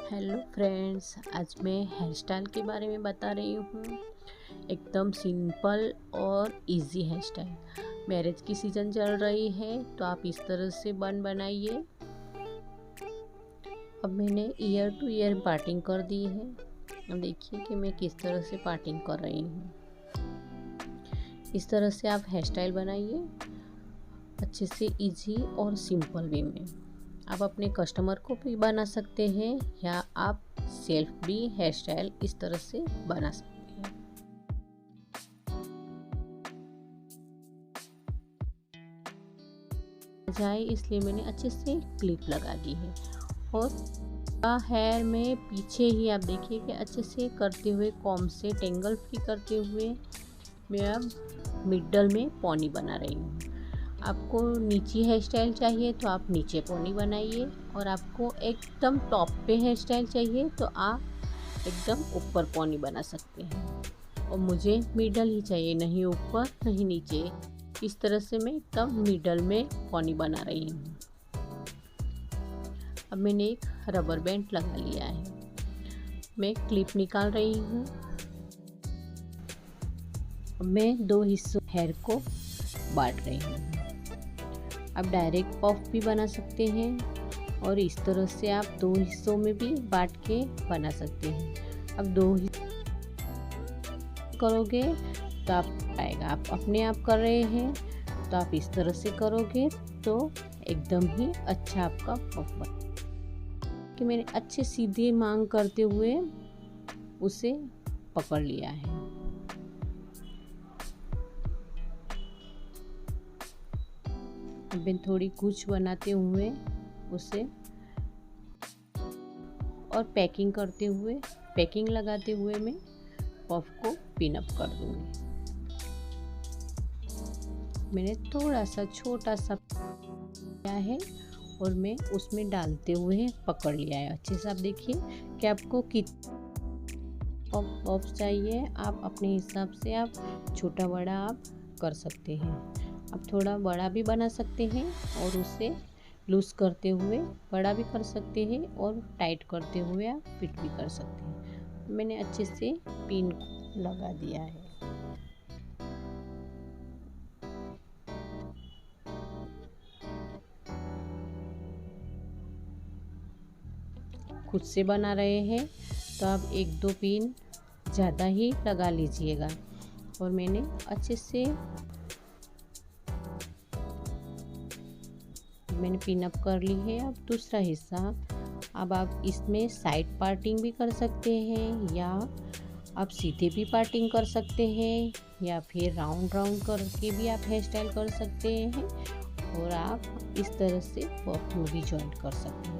Hello friends, आज मैं hair style के बारे में बता रही हूँ। एकदम सिंपल और इजी हेयर स्टाइल। मैरिज की सीज़न चल रही है तो आप इस तरह से बन बनाइए। अब मैंने ईयर टू ईयर पार्टिंग कर दी है। अब देखिए कि मैं किस तरह से पार्टिंग कर रही हूँ। इस तरह से आप हेयर स्टाइल बनाइए अच्छे से, इजी और सिंपल वे में। आप अपने कस्टमर को भी बना सकते हैं या आप सेल्फ भी हेयर स्टाइल इस तरह से बना सकते हैं। जाए इसलिए मैंने अच्छे से क्लिप लगा दी है और हेयर में पीछे ही आप देखिए कि अच्छे से करते हुए कॉम्ब से टेंगल फ्री करते हुए मैं अब मिडल में पोनी बना रही हूँ। आपको नीची हेयर स्टाइल चाहिए तो आप नीचे पोनी बनाइए, और आपको एकदम टॉप पे हेयर स्टाइल चाहिए तो आप एकदम ऊपर पोनी बना सकते हैं। और मुझे मिडल ही चाहिए, नहीं ऊपर नहीं नीचे। इस तरह से मैं एकदम मिडल में पोनी बना रही हूँ। अब मैंने एक रबर बैंड लगा लिया है। मैं क्लिप निकाल रही हूँ। अब मैं दो हिस्सों हेयर को बांट रही हूँ। आप डायरेक्ट पफ भी बना सकते हैं और इस तरह से आप दो हिस्सों में भी बांट के बना सकते हैं। अब दो करोगे तो आप आएगा, आप अपने आप कर रहे हैं तो आप इस तरह से करोगे तो एकदम ही अच्छा आपका पफ बन। कि मैंने अच्छे सीधे मांग करते हुए उसे पकड़ लिया है। मैं थोड़ी कुछ बनाते हुए उसे और पैकिंग करते हुए, पैकिंग लगाते हुए मैं पफ को पिन अप कर दूंगी। मैंने थोड़ा सा छोटा सा लिया है और मैं उसमें डालते हुए पकड़ लिया है। अच्छे से आप देखिए कि आपको कितना पफ चाहिए। आप अपने हिसाब से आप छोटा बड़ा आप कर सकते हैं। आप थोड़ा बड़ा भी बना सकते हैं और उसे लूज करते हुए बड़ा भी कर सकते हैं और टाइट करते हुए आप फिट भी कर सकते हैं। मैंने अच्छे से पिन लगा दिया है। खुद से बना रहे हैं तो आप एक दो पिन ज़्यादा ही लगा लीजिएगा। और मैंने अच्छे से मैंने पिन अप कर ली है। अब दूसरा हिस्सा, अब आप इसमें साइड पार्टिंग भी कर सकते हैं या आप सीधे भी पार्टिंग कर सकते हैं या फिर राउंड राउंड करके भी आप हेयर स्टाइल कर सकते हैं। और आप इस तरह से पफ में भी जॉइंट कर सकते हैं।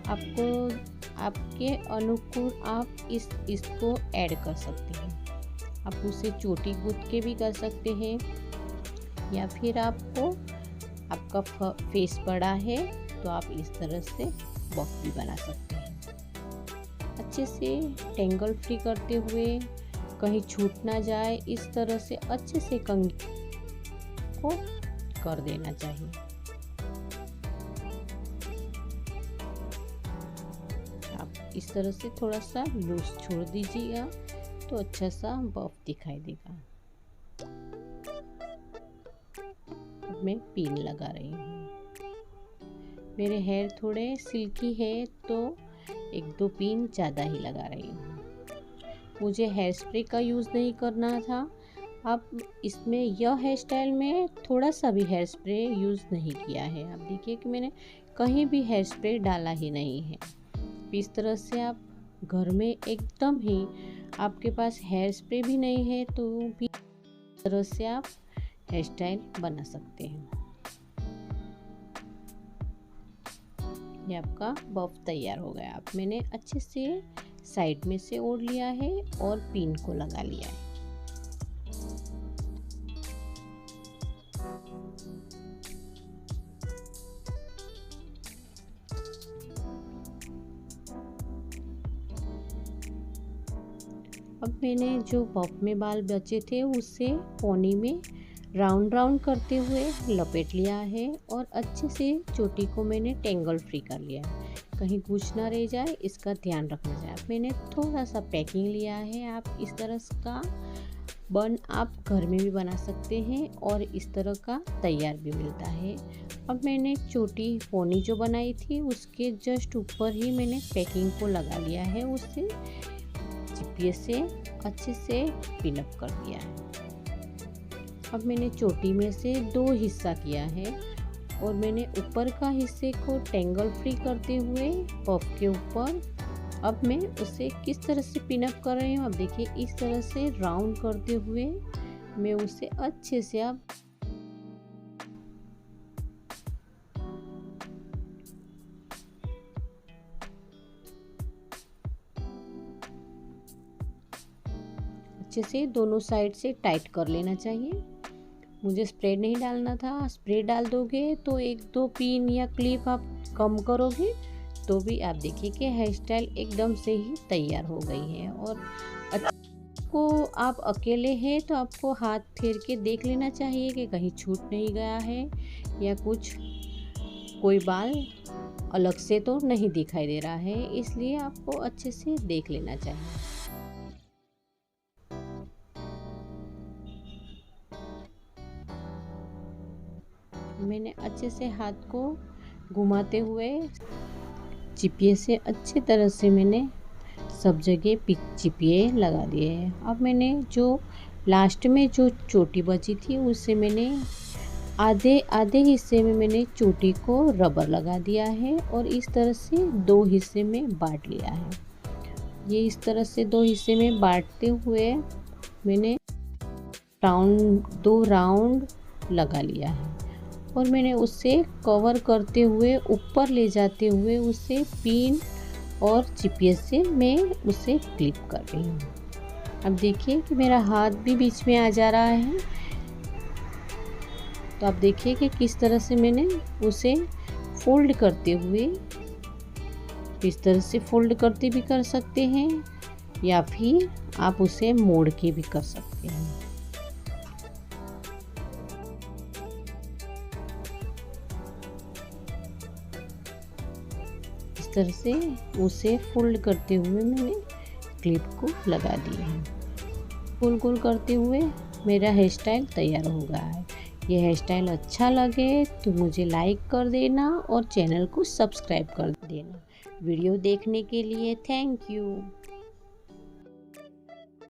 आपको आपके अनुकूल आप इसको ऐड कर सकते हैं। आप उसे चोटी गूंथ के भी कर सकते हैं या फिर आपका फेस बड़ा है तो आप इस तरह से बॉक्स भी बना सकते हैं। अच्छे से टेंगल फ्री करते हुए, कहीं छूट ना जाए, इस तरह से अच्छे से कंघी को कर देना चाहिए। आप इस तरह से थोड़ा सा लूज छोड़ दीजिएगा तो अच्छा सा बफ दिखाई देगा। मैं पिन लगा रही हूँ। मेरे हेयर थोड़े सिल्की है तो एक दो पिन ज़्यादा ही लगा रही हूँ। मुझे हेयर स्प्रे का यूज़ नहीं करना था। अब इसमें यह हेयर स्टाइल में थोड़ा सा भी हेयर स्प्रे यूज़ नहीं किया है। आप देखिए कि मैंने कहीं भी हेयर स्प्रे डाला ही नहीं है। इस तरह से आप घर में एकदम ही, आपके पास हेयर स्प्रे भी नहीं है तो भी इस तरह से आप हेयर स्टाइल बना सकते हैं। ये आपका बफ तैयार हो गया। अब मैंने अच्छे से साइड में से ओढ़ लिया है और पिन को लगा लिया है। अब मैंने जो बफ में बाल बचे थे उसे पोनी में राउंड राउंड करते हुए लपेट लिया है और अच्छे से चोटी को मैंने टेंगल फ्री कर लिया है। कहीं कुछ ना रह जाए, इसका ध्यान रखना चाहिए। मैंने थोड़ा सा पैकिंग लिया है। आप इस तरह का बन आप घर में भी बना सकते हैं और इस तरह का तैयार भी मिलता है। अब मैंने छोटी पोनी जो बनाई थी उसके जस्ट ऊपर ही मैंने पैकिंग को लगा लिया है, उससे चिपिए से अच्छे से पिनअप कर दिया है। अब मैंने चोटी में से 2 हिस्सा किया है और मैंने ऊपर का हिस्से को टेंगल फ्री करते हुए पफ के ऊपर अब मैं उसे किस तरह से पिनअप कर रही हूँ। अब देखिए इस तरह से राउंड करते हुए मैं उसे अच्छे से अब अच्छे से दोनों साइड से टाइट कर लेना चाहिए। मुझे स्प्रेड नहीं डालना था। स्प्रेड डाल दोगे तो 1-2 पिन या क्लिप आप कम करोगे तो भी आप देखिए कि हेयर स्टाइल एकदम से ही तैयार हो गई है। और को आप अकेले हैं तो आपको हाथ फेर के देख लेना चाहिए कि कहीं छूट नहीं गया है या कुछ कोई बाल अलग से तो नहीं दिखाई दे रहा है, इसलिए आपको अच्छे से देख लेना चाहिए। मैंने अच्छे से हाथ को घुमाते हुए चिपिए से अच्छी तरह से मैंने सब जगह चिपिए लगा दिए हैं। अब मैंने जो लास्ट में जो चोटी बची थी उससे मैंने आधे हिस्से में मैंने चोटी को रबर लगा दिया है और इस तरह से 2 हिस्से में बांट लिया है। ये इस तरह से 2 हिस्से में बांटते हुए मैंने 2 राउंड लगा लिया है और मैंने उससे कवर करते हुए ऊपर ले जाते हुए उसे पिन और चिपिए से मैं उसे क्लिप कर रही हूँ। अब देखिए कि मेरा हाथ भी बीच में आ जा रहा है, तो आप देखिए कि किस तरह से मैंने उसे फोल्ड करते हुए, इस तरह से फोल्ड करते भी कर सकते हैं या फिर आप उसे मोड़ के भी कर सकते हैं। इस तरह से उसे फोल्ड करते हुए मैंने क्लिप को लगा दिया है। गोल गोल करते हुए मेरा हेयर स्टाइल तैयार हो गया है। ये हेयर स्टाइल अच्छा लगे तो मुझे लाइक कर देना और चैनल को सब्सक्राइब कर देना। वीडियो देखने के लिए थैंक यू।